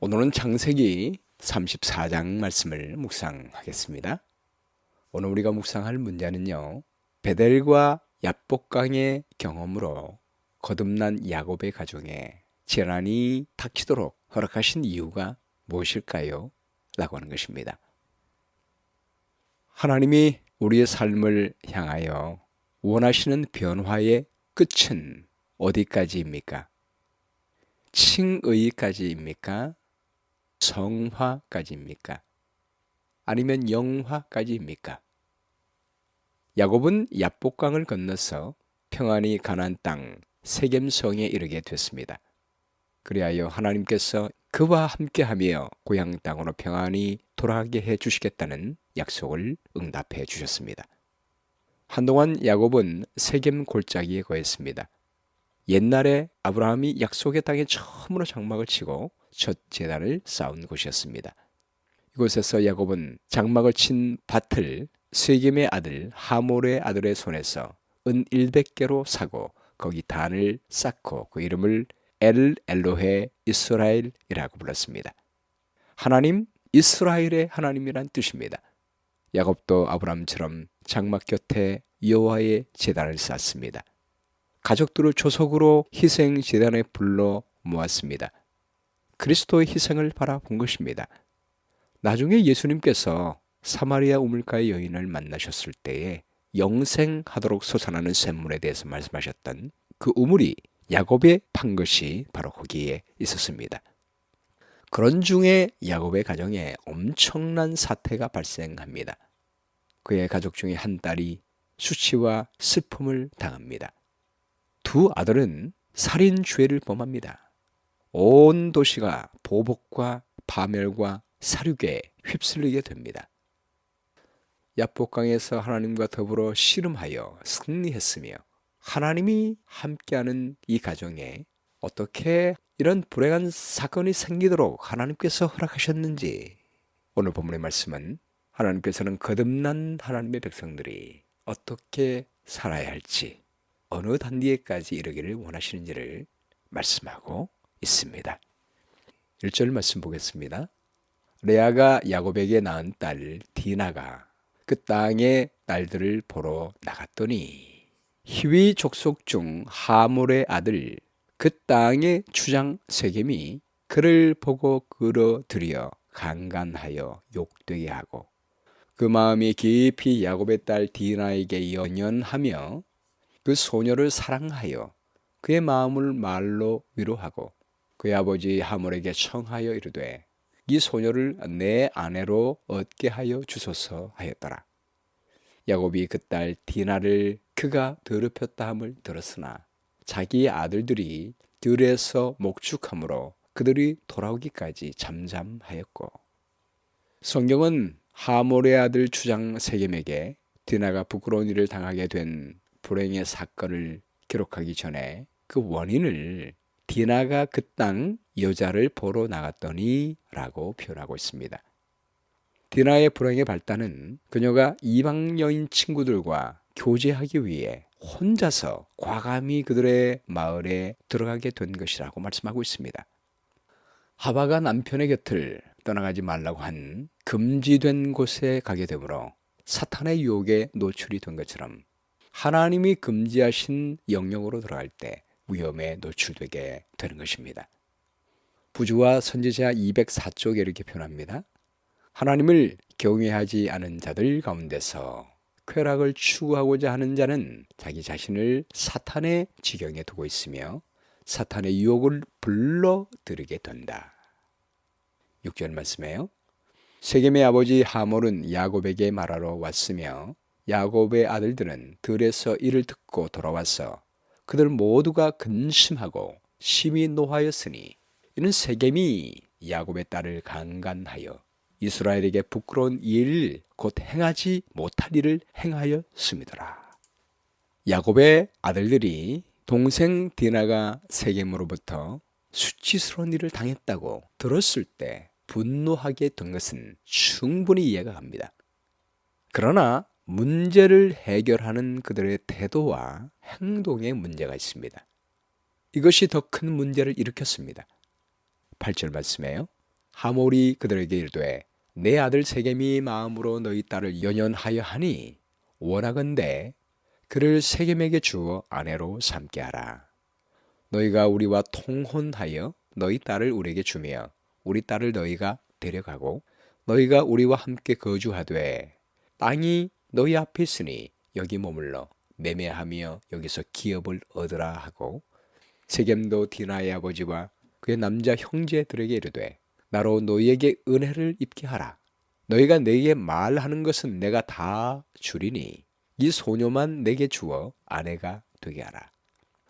오늘은 창세기 34장 말씀을 묵상하겠습니다. 오늘 우리가 묵상할 문제는요, 베델과 야복강의 경험으로 거듭난 야곱의 가정에 재난이 닥치도록 허락하신 이유가 무엇일까요? 라고 하는 것입니다. 하나님이 우리의 삶을 향하여 원하시는 변화의 끝은 어디까지입니까? 칭의까지입니까? 성화까지입니까? 아니면 영화까지입니까? 야곱은 야복강을 건너서 평안히 가나안 땅 세겜성에 이르게 됐습니다. 그리하여 하나님께서 그와 함께하며 고향 땅으로 평안히 돌아가게 해 주시겠다는 약속을 응답해 주셨습니다. 한동안 야곱은 세겜 골짜기에 거했습니다. 옛날에 아브라함이 약속의 땅에 처음으로 장막을 치고 첫 제단을 쌓은 곳이었습니다. 이곳에서 야곱은 장막을 친 밭을 세겜의 아들 하몰의 아들의 손에서 은 100개로 사고 거기 단을 쌓고 그 이름을 엘 엘로헤 이스라엘이라고 불렀습니다. 하나님 이스라엘의 하나님이란 뜻입니다. 야곱도 아브라함처럼 장막 곁에 여호와의 제단을 쌓습니다. 가족들을 조속으로 희생 제단에 불러 모았습니다. 그리스도의 희생을 바라본 것입니다. 나중에 예수님께서 사마리아 우물가의 여인을 만나셨을 때에 영생하도록 솟아나는 샘물에 대해서 말씀하셨던 그 우물이 야곱의 판 것이 바로 거기에 있었습니다. 그런 중에 야곱의 가정에 엄청난 사태가 발생합니다. 그의 가족 중에 한 딸이 수치와 슬픔을 당합니다. 두 아들은 살인죄를 범합니다. 온 도시가 보복과 파멸과 사륙에 휩쓸리게 됩니다. 야복강에서 하나님과 더불어 씨름하여 승리했으며 하나님이 함께하는 이 가정에 어떻게 이런 불행한 사건이 생기도록 하나님께서 허락하셨는지, 오늘 본문의 말씀은 하나님께서는 거듭난 하나님의 백성들이 어떻게 살아야 할지, 어느 단계까지 이르기를 원하시는지를 말씀하고 있습니다. 1절 말씀 보겠습니다. 레아가 야곱에게 낳은 딸 디나가 그 땅의 딸들을 보러 나갔더니 히위 족속 중 하몰의 아들 그 땅의 주장 세겜이 그를 보고 끌어들여 강간하여 욕되게 하고 그 마음이 깊이 야곱의 딸 디나에게 연연하며 그 소녀를 사랑하여 그의 마음을 말로 위로하고 그의 아버지 하몰에게 청하여 이르되 이 소녀를 내 아내로 얻게 하여 주소서 하였더라. 야곱이 그 딸 디나를 그가 더럽혔다 함을 들었으나 자기의 아들들이 들에서 목축함으로 그들이 돌아오기까지 잠잠하였고, 성경은 하몰의 아들 주장 세겜에게 디나가 부끄러운 일을 당하게 된 불행의 사건을 기록하기 전에 그 원인을 디나가 그 땅 여자를 보러 나갔더니 라고 표현하고 있습니다. 디나의 불행의 발단은 그녀가 이방 여인 친구들과 교제하기 위해 혼자서 과감히 그들의 마을에 들어가게 된 것이라고 말씀하고 있습니다. 하와가 남편의 곁을 떠나가지 말라고 한 금지된 곳에 가게 되므로 사탄의 유혹에 노출이 된 것처럼 하나님이 금지하신 영역으로 들어갈 때 위험에 노출되게 되는 것입니다. 부주와 선지자 204쪽에 이렇게 표현합니다. 하나님을 경외하지 않은 자들 가운데서 쾌락을 추구하고자 하는 자는 자기 자신을 사탄의 지경에 두고 있으며 사탄의 유혹을 불러들이게 된다. 6절 말씀이에요. 세겜의 아버지 하몰은 야곱에게 말하러 왔으며 야곱의 아들들은 들에서 이를 듣고 돌아와서 그들 모두가 근심하고 심히 노하였으니 이는 세겜이 야곱의 딸을 강간하여 이스라엘에게 부끄러운 일 곧 행하지 못할 일을 행하였음이더라. 야곱의 아들들이 동생 디나가 세겜으로부터 수치스러운 일을 당했다고 들었을 때 분노하게 된 것은 충분히 이해가 갑니다. 그러나 문제를 해결하는 그들의 태도와 행동에 문제가 있습니다. 이것이 더 큰 문제를 일으켰습니다. 8절 말씀이에요. 하몰이 그들에게 이르되 내 아들 세겜이 마음으로 너희 딸을 연연하여 하니 원하건대 그를 세겜에게 주어 아내로 삼게 하라. 너희가 우리와 통혼하여 너희 딸을 우리에게 주며 우리 딸을 너희가 데려가고 너희가 우리와 함께 거주하되 땅이 너희 앞에 있으니 여기 머물러 매매하며 여기서 기업을 얻으라 하고 세겜도 디나의 아버지와 그의 남자 형제들에게 이르되 나로 너희에게 은혜를 입게 하라. 너희가 내게 말하는 것은 내가 다 주리니 이 소녀만 내게 주어 아내가 되게 하라.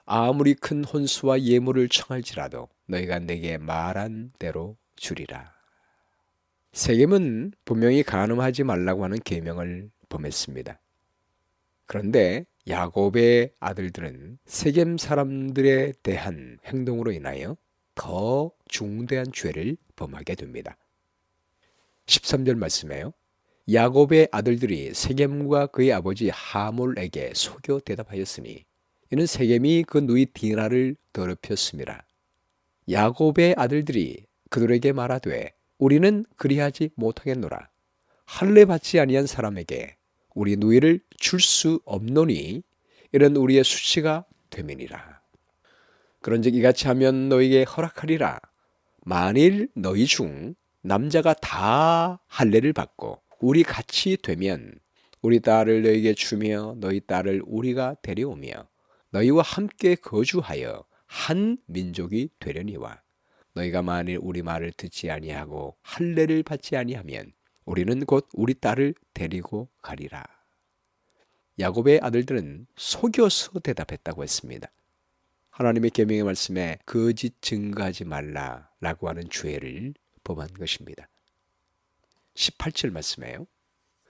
아무리 큰 혼수와 예물을 청할지라도 너희가 내게 말한 대로 주리라. 세겜은 분명히 간음하지 말라고 하는 계명을 범했습니다. 그런데 야곱의 아들들은 세겜 사람들에 대한 행동으로 인하여 더 중대한 죄를 범하게 됩니다. 13절 말씀에요. 야곱의 아들들이 세겜과 그의 아버지 하몰에게 속여 대답하였으니 이는 세겜이 그 누이 디나를 더럽혔습니다. 야곱의 아들들이 그들에게 말하되 우리는 그리하지 못하겠노라. 할례 받지 아니한 사람에게 우리 누이를 줄 수 없노니 이런 우리의 수치가 되민이라. 그런즉 이같이 하면 너희에게 허락하리라. 만일 너희 중 남자가 다 할례를 받고 우리 같이 되면 우리 딸을 너희에게 주며 너희 딸을 우리가 데려오며 너희와 함께 거주하여 한 민족이 되려니와 너희가 만일 우리 말을 듣지 아니하고 할례를 받지 아니하면 우리는 곧 우리 딸을 데리고 가리라. 야곱의 아들들은 속여서 대답했다고 했습니다. 하나님의 계명의 말씀에 거짓 증거하지 말라라고 하는 죄를 범한 것입니다. 18절 말씀에요.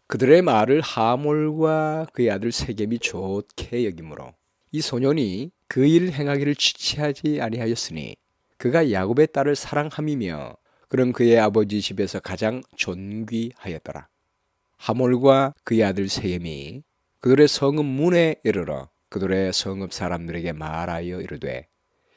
그들의 말을 하몰과 그의 아들 세겜이 좋게 여기므로 이 소년이 그 일 행하기를 지체하지 아니하였으니 그가 야곱의 딸을 사랑함이며 그는 그의 아버지 집에서 가장 존귀하였더라. 하몰과 그의 아들 세겜이 그들의 성읍 문에 이르러 그들의 성읍 사람들에게 말하여 이르되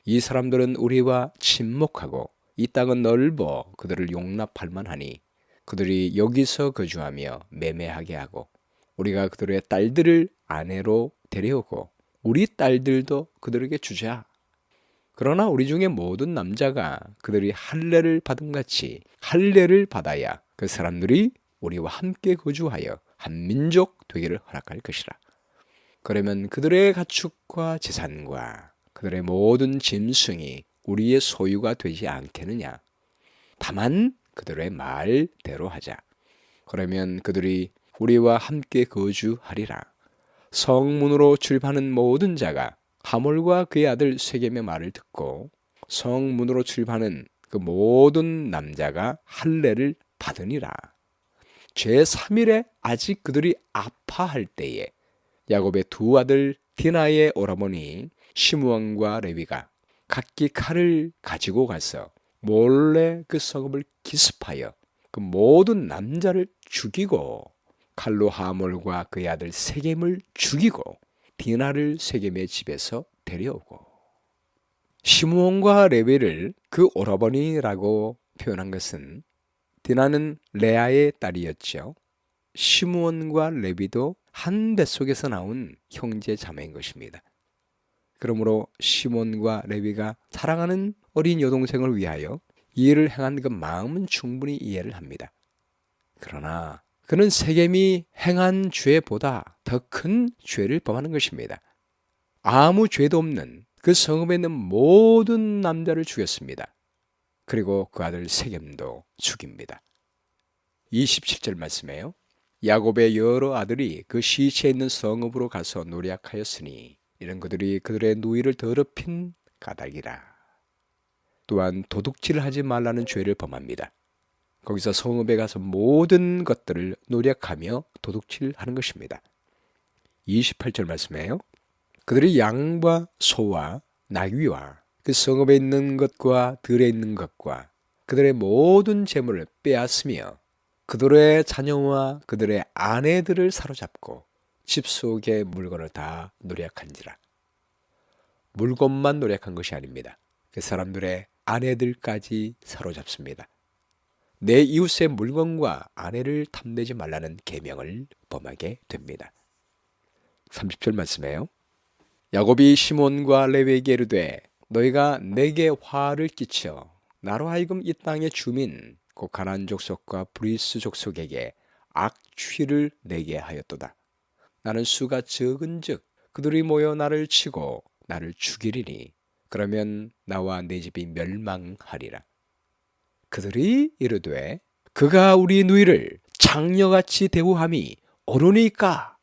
이 사람들은 우리와 친목하고 이 땅은 넓어 그들을 용납할 만하니 그들이 여기서 거주하며 매매하게 하고 우리가 그들의 딸들을 아내로 데려오고 우리 딸들도 그들에게 주자. 그러나 우리 중에 모든 남자가 그들이 할례를 받음같이 할례를 받아야 그 사람들이 우리와 함께 거주하여 한 민족 되기를 허락할 것이라. 그러면 그들의 가축과 재산과 그들의 모든 짐승이 우리의 소유가 되지 않겠느냐. 다만 그들의 말대로 하자. 그러면 그들이 우리와 함께 거주하리라. 성문으로 출입하는 모든 자가 하몰과 그의 아들 세겜의 말을 듣고 성문으로 출입하는 그 모든 남자가 할례를 받으니라. 제3일에 아직 그들이 아파할 때에 야곱의 두 아들 디나의 오라버니 시므온과 레위가 각기 칼을 가지고 가서 몰래 그 성읍을 기습하여 그 모든 남자를 죽이고 칼로 하몰과 그의 아들 세겜을 죽이고 디나를 세겜의 집에서 데려오고 시므온과 레위를 그 오라버니라고 표현한 것은 디나는 레아의 딸이었죠. 시므온과 레위도 한 뱃속에서 나온 형제 자매인 것입니다. 그러므로 시몬과 레위가 사랑하는 어린 여동생을 위하여 이 일을 행한 그 마음은 충분히 이해를 합니다. 그러나 그는 세겜이 행한 죄보다 더 큰 죄를 범하는 것입니다. 아무 죄도 없는 그 성읍에 있는 모든 남자를 죽였습니다. 그리고 그 아들 세겜도 죽입니다. 27절 말씀에요. 야곱의 여러 아들이 그 시체에 있는 성읍으로 가서 노략하였으니 이런 그들이 그들의 누이를 더럽힌 까닭이라. 또한 도둑질을 하지 말라는 죄를 범합니다. 거기서 성읍에 가서 모든 것들을 노략하며 도둑질하는 것입니다. 28절 말씀에요. 그들이 양과 소와 나귀와 그 성읍에 있는 것과 들에 있는 것과 그들의 모든 재물을 빼앗으며 그들의 자녀와 그들의 아내들을 사로잡고 집 속의 물건을 다 노략한지라. 물건만 노략한 것이 아닙니다. 그 사람들의 아내들까지 사로잡습니다. 내 이웃의 물건과 아내를 탐내지 말라는 계명을 범하게 됩니다. 30절 말씀에요. 야곱이 시몬과 레위에게 이르되 너희가 내게 화를 끼쳐 나로 하여금 이 땅의 주민 곧 가나안 족속과 브리스 족속에게 악취를 내게 하였도다. 나는 수가 적은즉 그들이 모여 나를 치고 나를 죽이리니 그러면 나와 내 집이 멸망하리라. 그들이 이르되 그가 우리 누이를 장녀같이 대우함이 옳으니까.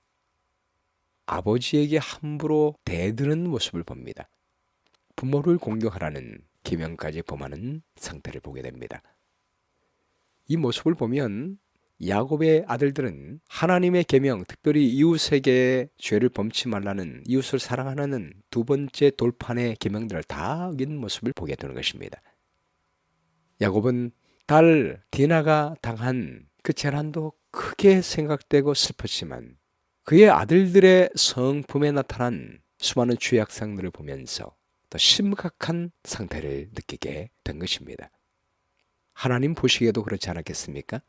아버지에게 함부로 대드는 모습을 봅니다. 부모를 공경하라는 계명까지 범하는 상태를 보게 됩니다. 이 모습을 보면 야곱의 아들들은 하나님의 계명, 특별히 이웃에게 죄를 범치 말라는, 이웃을 사랑하는 두 번째 돌판의 계명들을 다 어긴 모습을 보게 되는 것입니다. 야곱은 딸 디나가 당한 그 재난도 크게 생각되고 슬펐지만 그의 아들들의 성품에 나타난 수많은 죄악상들을 보면서 더 심각한 상태를 느끼게 된 것입니다. 하나님 보시기에도 그렇지 않았겠습니까?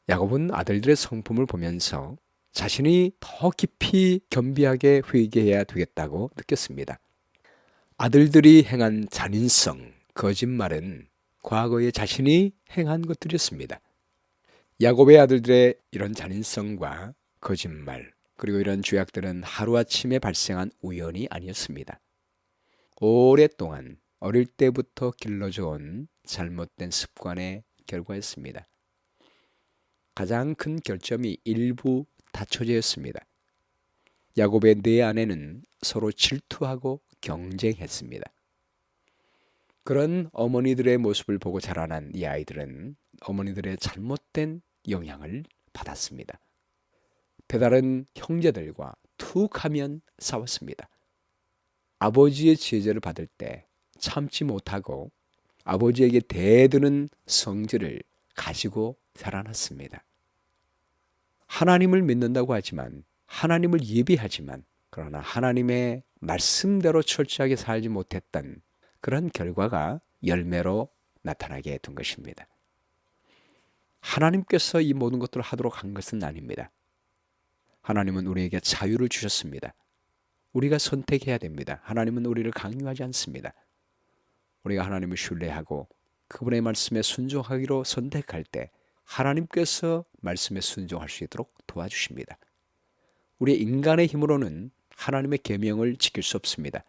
야곱은 아들들의 성품을 보면서 자신이 더 깊이 겸비하게 회개해야 되겠다고 느꼈습니다. 아들들이 행한 잔인성, 거짓말은 과거에 자신이 행한 것들이었습니다. 야곱의 아들들의 이런 잔인성과 거짓말, 그리고 이런 죄악들은 하루아침에 발생한 우연이 아니었습니다. 오랫동안 어릴 때부터 길러져온 잘못된 습관의 결과였습니다. 가장 큰 결점이 일부 다처제였습니다. 야곱의 네 아내는 서로 질투하고 경쟁했습니다. 그런 어머니들의 모습을 보고 자라난 이 아이들은 어머니들의 잘못된 영향을 받았습니다. 배다른 형제들과 툭하면 싸웠습니다. 아버지의 제재를 받을 때 참지 못하고 아버지에게 대드는 성질을 가지고 자라났습니다. 하나님을 믿는다고 하지만, 하나님을 예비하지만, 그러나 하나님의 말씀대로 철저하게 살지 못했던 그런 결과가 열매로 나타나게 된 것입니다. 하나님께서 이 모든 것들을 하도록 한 것은 아닙니다. 하나님은 우리에게 자유를 주셨습니다. 우리가 선택해야 됩니다. 하나님은 우리를 강요하지 않습니다. 우리가 하나님을 신뢰하고 그분의 말씀에 순종하기로 선택할 때 하나님께서 말씀에 순종할 수 있도록 도와주십니다. 우리 인간의 힘으로는 하나님의 계명을 지킬 수 없습니다.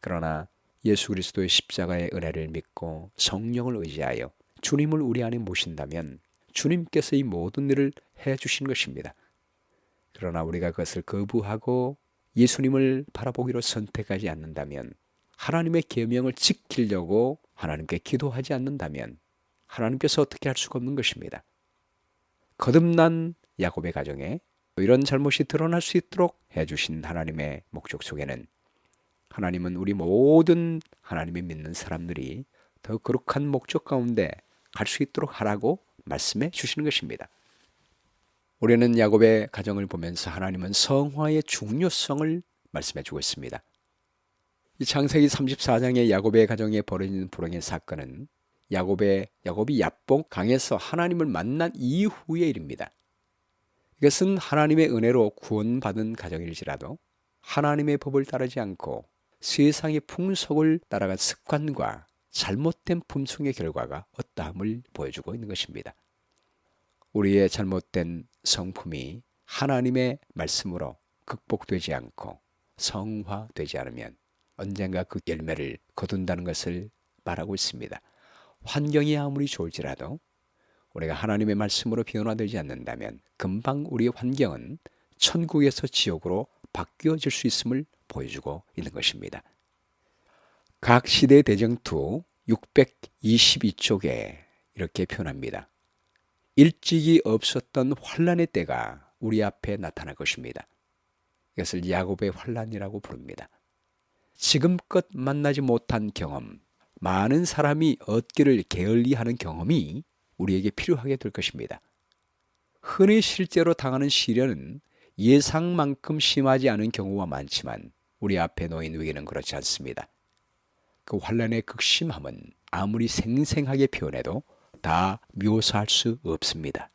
그러나 예수 그리스도의 십자가의 은혜를 믿고 성령을 의지하여 주님을 우리 안에 모신다면 주님께서 이 모든 일을 해주신 것입니다. 그러나 우리가 그것을 거부하고 예수님을 바라보기로 선택하지 않는다면, 하나님의 계명을 지키려고 하나님께 기도하지 않는다면 하나님께서 어떻게 할 수가 없는 것입니다. 거듭난 야곱의 가정에 이런 잘못이 드러날 수 있도록 해주신 하나님의 목적 속에는 하나님은 우리 모든 하나님을 믿는 사람들이 더 거룩한 목적 가운데 갈 수 있도록 하라고 말씀해 주시는 것입니다. 우리는 야곱의 가정을 보면서 하나님은 성화의 중요성을 말씀해 주고 있습니다. 이 창세기 34장의 야곱의 가정에 벌어진 불행의 사건은 야곱이 야복 강에서 하나님을 만난 이후의 일입니다. 이것은 하나님의 은혜로 구원받은 가정일지라도 하나님의 법을 따르지 않고 세상의 풍속을 따라간 습관과 잘못된 품성의 결과가 어떠함을 보여주고 있는 것입니다. 우리의 잘못된 성품이 하나님의 말씀으로 극복되지 않고 성화되지 않으면 언젠가 그 열매를 거둔다는 것을 말하고 있습니다. 환경이 아무리 좋을지라도 우리가 하나님의 말씀으로 변화되지 않는다면 금방 우리의 환경은 천국에서 지옥으로 바뀌어질 수 있음을 보여주고 있는 것입니다. 각 시대 대정투 622쪽에 이렇게 표현합니다. 일찍이 없었던 환난의 때가 우리 앞에 나타날 것입니다. 이것을 야곱의 환난이라고 부릅니다. 지금껏 만나지 못한 경험, 많은 사람이 얻기를 게을리하는 경험이 우리에게 필요하게 될 것입니다. 흔히 실제로 당하는 시련은 예상만큼 심하지 않은 경우가 많지만 우리 앞에 놓인 위기는 그렇지 않습니다. 그 환난의 극심함은 아무리 생생하게 표현해도 다 묘사할 수 없습니다.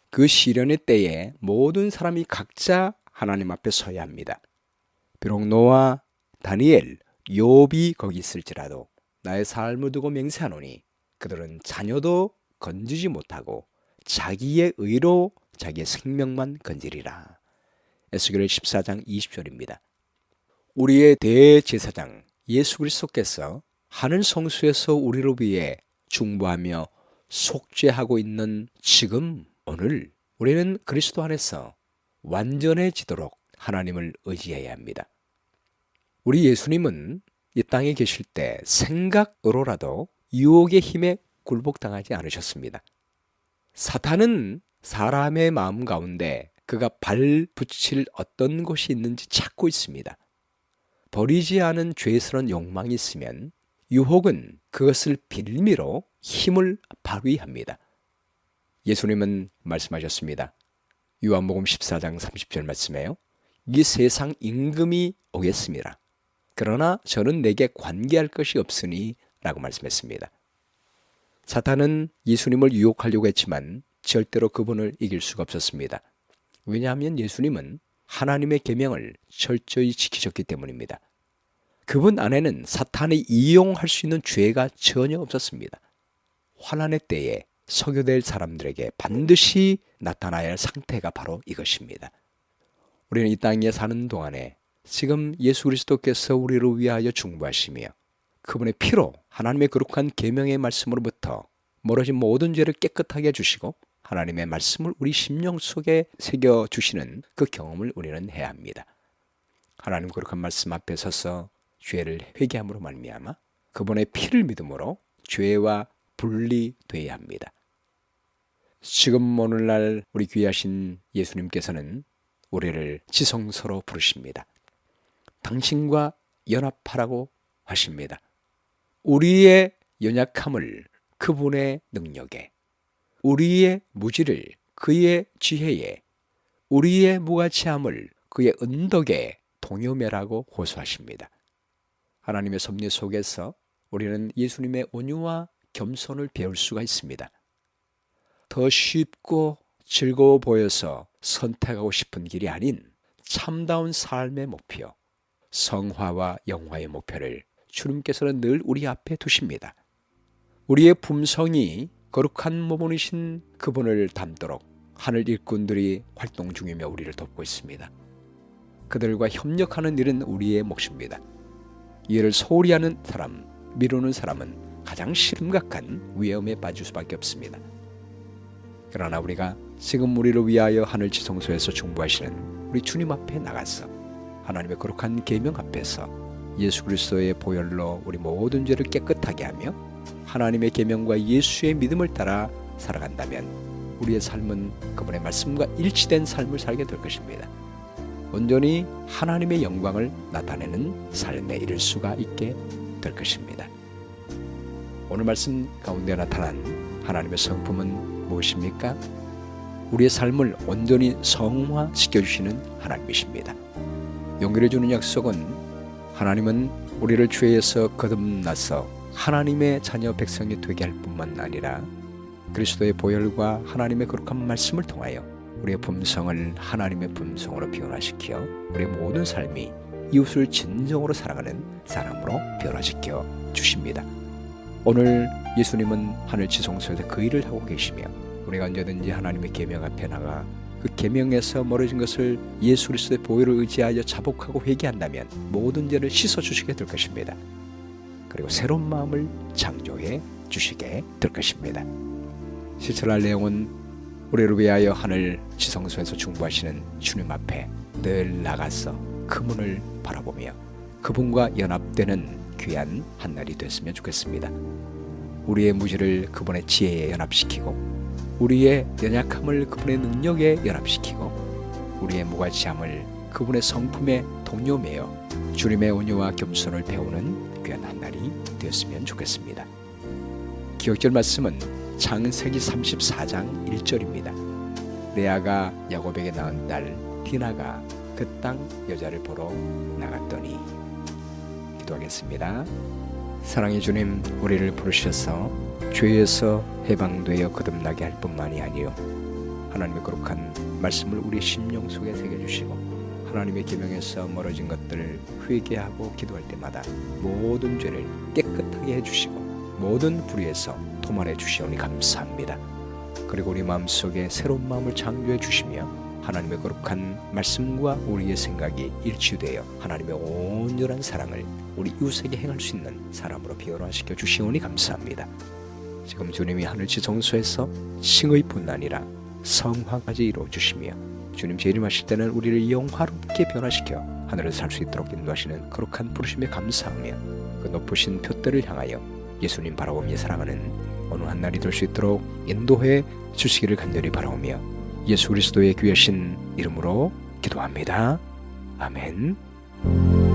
그 시련의 때에 모든 사람이 각자 하나님 앞에 서야 합니다. 비록 노아, 다니엘, 욥이 거기 있을지라도 나의 삶을 두고 맹세하노니 그들은 자녀도 건지지 못하고 자기의 의로 자기의 생명만 건지리라. 에스겔 14장 20절입니다. 우리의 대제사장 예수 그리스도께서 하늘 성수에서 우리를 위해 중보하며 속죄하고 있는 지금 오늘 우리는 그리스도 안에서 완전해지도록 하나님을 의지해야 합니다. 우리 예수님은 이 땅에 계실 때 생각으로라도 유혹의 힘에 굴복당하지 않으셨습니다. 사탄은 사람의 마음 가운데 그가 발붙일 어떤 것이 있는지 찾고 있습니다. 버리지 않은 죄스러운 욕망이 있으면 유혹은 그것을 빌미로 힘을 발휘합니다. 예수님은 말씀하셨습니다. 요한복음 14장 30절 말씀에요. 이 세상 임금이 오겠습니다. 그러나 저는 내게 관계할 것이 없으니 라고 말씀했습니다. 사탄은 예수님을 유혹하려고 했지만 절대로 그분을 이길 수가 없었습니다. 왜냐하면 예수님은 하나님의 계명을 철저히 지키셨기 때문입니다. 그분 안에는 사탄이 이용할 수 있는 죄가 전혀 없었습니다. 환난의 때에 소교될 사람들에게 반드시 나타나야 할 상태가 바로 이것입니다. 우리는 이 땅에 사는 동안에 지금 예수 그리스도께서 우리를 위하여 중보하시며 그분의 피로 하나님의 거룩한 계명의 말씀으로부터 멀어진 모든 죄를 깨끗하게 해주시고 하나님의 말씀을 우리 심령 속에 새겨주시는 그 경험을 우리는 해야 합니다. 하나님 거룩한 말씀 앞에 서서 죄를 회개함으로 말미암아 그분의 피를 믿음으로 죄와 분리되어야 합니다. 지금 오늘날 우리 귀하신 예수님께서는 우리를 지성소로 부르십니다. 당신과 연합하라고 하십니다. 우리의 연약함을 그분의 능력에, 우리의 무지를 그의 지혜에, 우리의 무가치함을 그의 은덕에 동요매라고 호소하십니다. 하나님의 섭리 속에서 우리는 예수님의 온유와 겸손을 배울 수가 있습니다. 더 쉽고 즐거워 보여서 선택하고 싶은 길이 아닌 참다운 삶의 목표, 성화와 영화의 목표를 주님께서는 늘 우리 앞에 두십니다. 우리의 품성이 거룩한 모본이신 그분을 닮도록 하늘 일꾼들이 활동 중이며 우리를 돕고 있습니다. 그들과 협력하는 일은 우리의 몫입니다. 이를 소홀히 하는 사람, 미루는 사람은 가장 심각한 위험에 빠질 수밖에 없습니다. 그러나 우리가 지금 우리를 위하여 하늘 지성소에서 중보하시는 우리 주님 앞에 나가서 하나님의 거룩한 계명 앞에서 예수 그리스도의 보혈로 우리 모든 죄를 깨끗하게 하며 하나님의 계명과 예수의 믿음을 따라 살아간다면 우리의 삶은 그분의 말씀과 일치된 삶을 살게 될 것입니다. 온전히 하나님의 영광을 나타내는 삶에 이를 수가 있게 될 것입니다. 오늘 말씀 가운데 나타난 하나님의 성품은 무엇입니까? 우리의 삶을 온전히 성화시켜주시는 하나님이십니다. 용기를 주는 약속은 하나님은 우리를 죄에서 거듭나서 하나님의 자녀 백성이 되게 할 뿐만 아니라 그리스도의 보혈과 하나님의 거룩한 말씀을 통하여 우리의 품성을 하나님의 품성으로 변화시켜 우리의 모든 삶이 이웃을 진정으로 사랑하는 사람으로 변화시켜 주십니다. 오늘 예수님은 하늘 지성소에서 그 일을 하고 계시며 우리가 언제든지 하나님의 계명 앞에 나가 그 계명에서 멀어진 것을 예수 그리스도의 보혈을 의지하여 자복하고 회개한다면 모든 죄를 씻어주시게 될 것입니다. 그리고 새로운 마음을 창조해 주시게 될 것입니다. 실천할 내용은 우리를 위하여 하늘 지성소에서 중보하시는 주님 앞에 늘 나가서 그분을 바라보며 그분과 연합되는 귀한 한날이 됐으면 좋겠습니다. 우리의 무지를 그분의 지혜에 연합시키고 우리의 연약함을 그분의 능력에 연합시키고 우리의 무가치함을 그분의 성품에 동요매어 주님의 온유와 겸손을 배우는 귀한 한날이 되었으면 좋겠습니다. 기억절 말씀은 창세기 34장 1절입니다. 레아가 야곱에게 낳은 딸 디나가 그 땅 여자를 보러 나갔더니. 기도하겠습니다. 사랑의 주님, 우리를 부르셔서 죄에서 해방되어 거듭나게 할 뿐만이 아니요 하나님의 거룩한 말씀을 우리 심령 속에 새겨주시고 하나님의 계명에서 멀어진 것들을 회개하고 기도할 때마다 모든 죄를 깨끗하게 해주시고 모든 불의에서 도말해 주시오니 감사합니다. 그리고 우리 마음속에 새로운 마음을 창조해 주시며 하나님의 거룩한 말씀과 우리의 생각이 일치되어 하나님의 온전한 사랑을 우리 이웃에게 행할 수 있는 사람으로 변화시켜 주시오니 감사합니다. 지금 주님이 하늘지 정소에서 칭의뿐 아니라 성화까지 이루어 주시며 주님 재림하실 때는 우리를 영화롭게 변화시켜 하늘을 살 수 있도록 인도하시는 거룩한 부르심에 감사하며 그 높으신 표대를 향하여 예수님 바라보며 살아가는 어느 한 날이 될 수 있도록 인도해 주시기를 간절히 바라오며 예수 그리스도의 귀하신 이름으로 기도합니다. 아멘.